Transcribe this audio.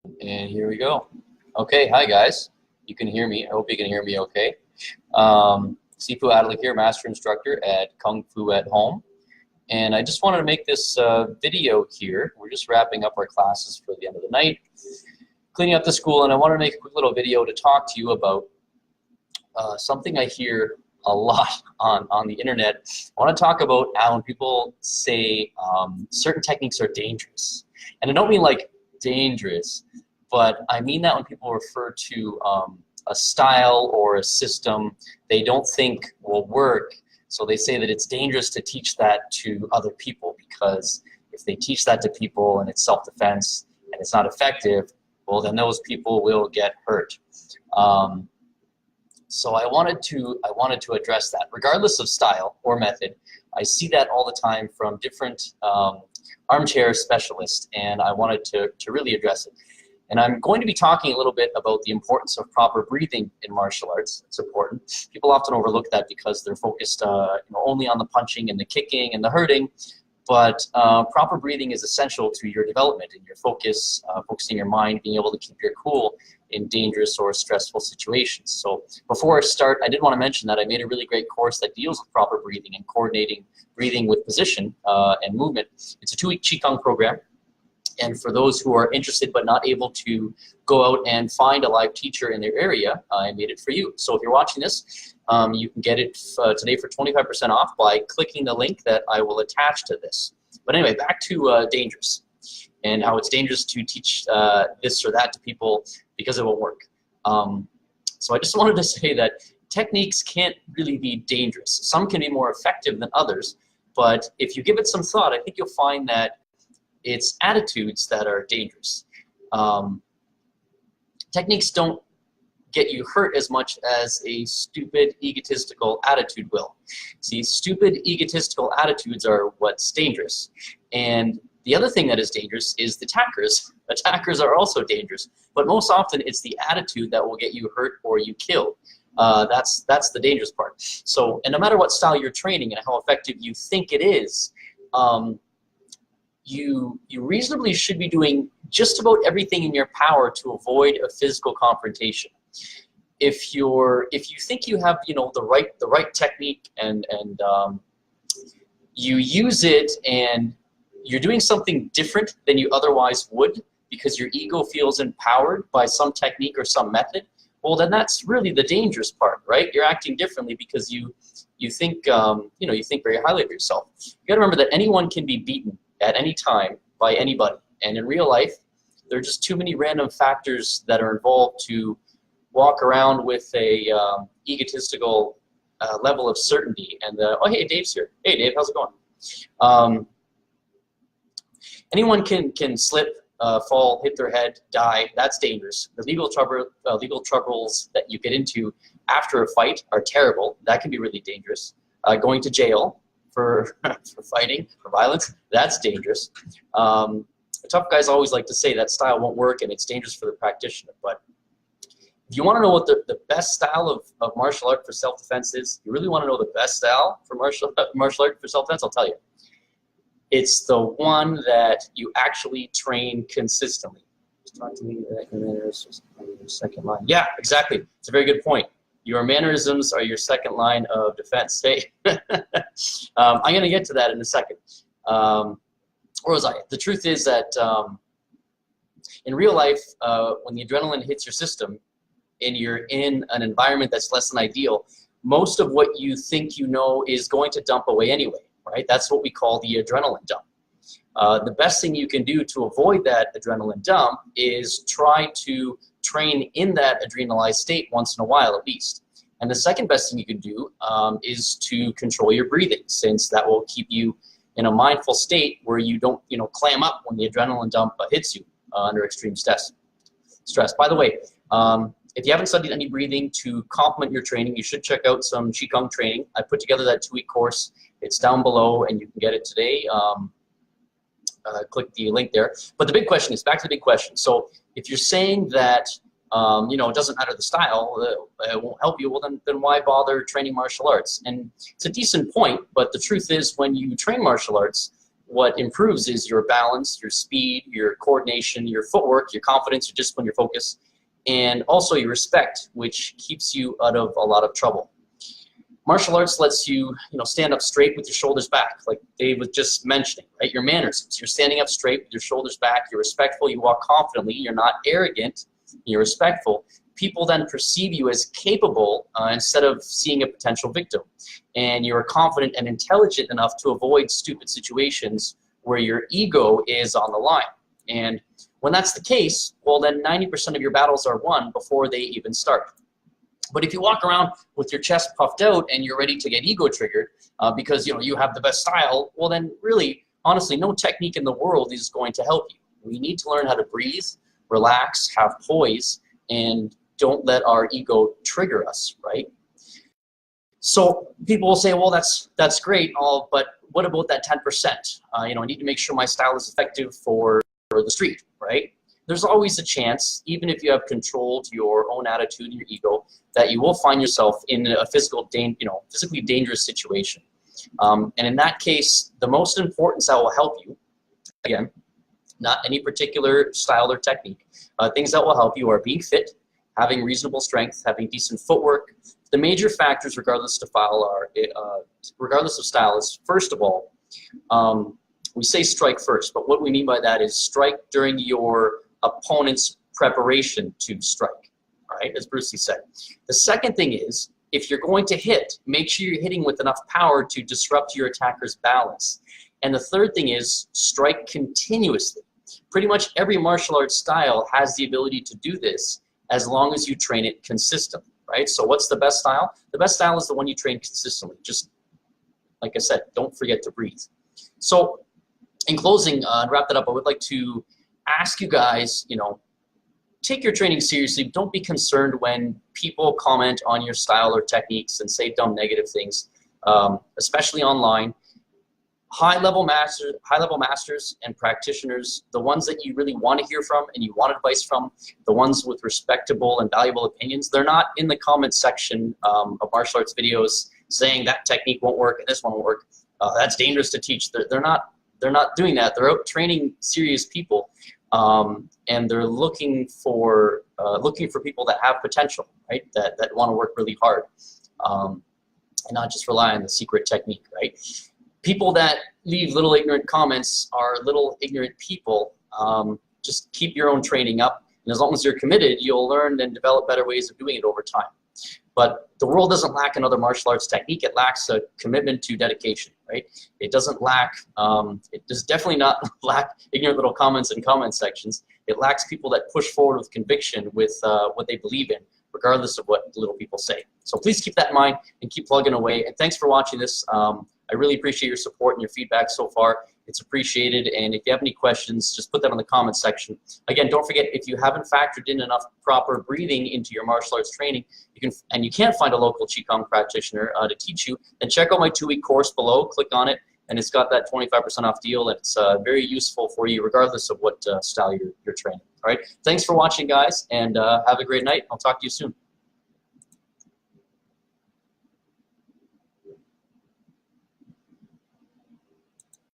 And here we go. Okay, hi guys. You can hear me. I hope you can hear me okay. Sifu Adalik here, Master Instructor at Kung Fu at Home. And I just wanted to make this video here. We're just wrapping up our classes for the end of the night, cleaning up the school, and I wanted to make a quick little video to talk to you about something I hear a lot on the internet. I want to talk about how when people say certain techniques are dangerous. And I don't mean like dangerous, but I mean that when people refer to a style or a system they don't think will work, so they say that it's dangerous to teach that to other people, because if they teach that to people and it's self-defense and it's not effective, well, then those people will get hurt. So I wanted to address that. Regardless of style or method, I see that all the time from different armchair specialists, and I wanted to really address it. And I'm going to be talking a little bit about the importance of proper breathing in martial arts. It's important. People often overlook that because they're focused only on the punching and the kicking and the hurting. But proper breathing is essential to your development and your focus, focusing your mind, being able to keep your cool in dangerous or stressful situations. So before I start, I did want to mention that I made a really great course that deals with proper breathing and coordinating breathing with position and movement. It's a 2-week Qigong program. And for those who are interested but not able to go out and find a live teacher in their area, I made it for you. So if you're watching this, you can get it today for 25% off by clicking the link that I will attach to this. But anyway, back to dangerous and how it's dangerous to teach this or that to people because it won't work. So I just wanted to say that techniques can't really be dangerous. Some can be more effective than others, but if you give it some thought, I think you'll find that it's attitudes that are dangerous. Techniques don't get you hurt as much as a stupid, egotistical attitude will. See, stupid, egotistical attitudes are what's dangerous. And the other thing that is dangerous is the attackers. Attackers are also dangerous, but most often it's the attitude that will get you hurt or you killed. That's the dangerous part. So, and no matter what style you're training and how effective you think it is, you reasonably should be doing just about everything in your power to avoid a physical confrontation. If you think you have the right technique and you use it and you're doing something different than you otherwise would because your ego feels empowered by some technique or some method, well, then that's really the dangerous part, right? You're acting differently because you think you think very highly of yourself. You got to remember that anyone can be beaten at any time by anybody, and in real life there are just too many random factors that are involved to walk around with a egotistical level of certainty. And oh, hey, Dave's here. Hey, Dave, how's it going? Anyone can slip, fall, hit their head, die. That's dangerous. The legal troubles that you get into after a fight are terrible. That can be really dangerous. Going to jail for fighting, for violence, that's dangerous. The tough guys always like to say that style won't work and it's dangerous for the practitioner. But if you want to know what the best style of martial art for self-defense is, you really want to know the best style for martial art for self-defense, I'll tell you. It's the one that you actually train consistently. Just talk to me, second line. Yeah, exactly. It's a very good point. Your mannerisms are your second line of defense. Hey, I'm going to get to that in a second. Where was I? The truth is that in real life, when the adrenaline hits your system and you're in an environment that's less than ideal, most of what you think you know is going to dump away anyway, right? That's what we call the adrenaline dump. The best thing you can do to avoid that adrenaline dump is try to train in that adrenalized state once in a while at least. And the second best thing you can do is to control your breathing, since that will keep you in a mindful state where you don't clam up when the adrenaline dump hits you under extreme stress. By the way, if you haven't studied any breathing to complement your training, you should check out some Qigong training. I put together that 2-week course. It's down below and you can get it today. Click the link there. But the big question is, back to the big question. So if you're saying that it doesn't matter the style, it won't help you, well then why bother training martial arts? And it's a decent point, but the truth is when you train martial arts, what improves is your balance, your speed, your coordination, your footwork, your confidence, your discipline, your focus, and also your respect, which keeps you out of a lot of trouble. Martial arts lets you, stand up straight with your shoulders back, like Dave was just mentioning, right? Your mannerisms. You're standing up straight with your shoulders back. You're respectful. You walk confidently. You're not arrogant. You're respectful. People then perceive you as capable instead of seeing a potential victim. And you're confident and intelligent enough to avoid stupid situations where your ego is on the line. And when that's the case, well, then 90% of your battles are won before they even start. But if you walk around with your chest puffed out and you're ready to get ego triggered because you have the best style, well then really, honestly, no technique in the world is going to help you. We need to learn how to breathe, relax, have poise, and don't let our ego trigger us, right? So people will say, well, that's great, but what about that 10%? I need to make sure my style is effective for the street, right? There's always a chance, even if you have controlled your own attitude and your ego, that you will find yourself in a physically dangerous situation. And in that case, the most important that will help you, again, not any particular style or technique, things that will help you are being fit, having reasonable strength, having decent footwork. The major factors, regardless of style, is first of all, we say strike first, but what we mean by that is strike during your opponent's preparation to strike, all right, as Bruce Lee said. The second thing is, if you're going to hit, make sure you're hitting with enough power to disrupt your attacker's balance. And the third thing is, strike continuously. Pretty much every martial arts style has the ability to do this as long as you train it consistently, right? So what's the best style? The best style is the one you train consistently. Just, like I said, don't forget to breathe. So in closing, to wrap that up, I would like to ask you guys, take your training seriously. Don't be concerned when people comment on your style or techniques and say dumb negative things, especially online. High-level masters and practitioners, the ones that you really want to hear from and you want advice from, the ones with respectable and valuable opinions, they're not in the comment section of martial arts videos saying that technique won't work and this one won't work. That's dangerous to teach. They're not doing that. They're out training serious people, and they're looking for people that have potential, right? That want to work really hard, and not just rely on the secret technique, right? People that leave little ignorant comments are little ignorant people. Just keep your own training up, and as long as you're committed, you'll learn and develop better ways of doing it over time. But the world doesn't lack another martial arts technique. It lacks a commitment to dedication, right? It doesn't lack, it does definitely not lack ignorant little comments in comment sections. It lacks people that push forward with conviction with what they believe in, regardless of what little people say. So please keep that in mind and keep plugging away. And thanks for watching this. I really appreciate your support and your feedback so far. It's appreciated, and if you have any questions, just put that in the comment section. Again, don't forget, if you haven't factored in enough proper breathing into your martial arts training, you can't find a local Qigong practitioner to teach you, then check out my 2-week course below, click on it, and it's got that 25% off deal, and it's very useful for you regardless of what style you're training. All right, thanks for watching, guys, and have a great night. I'll talk to you soon.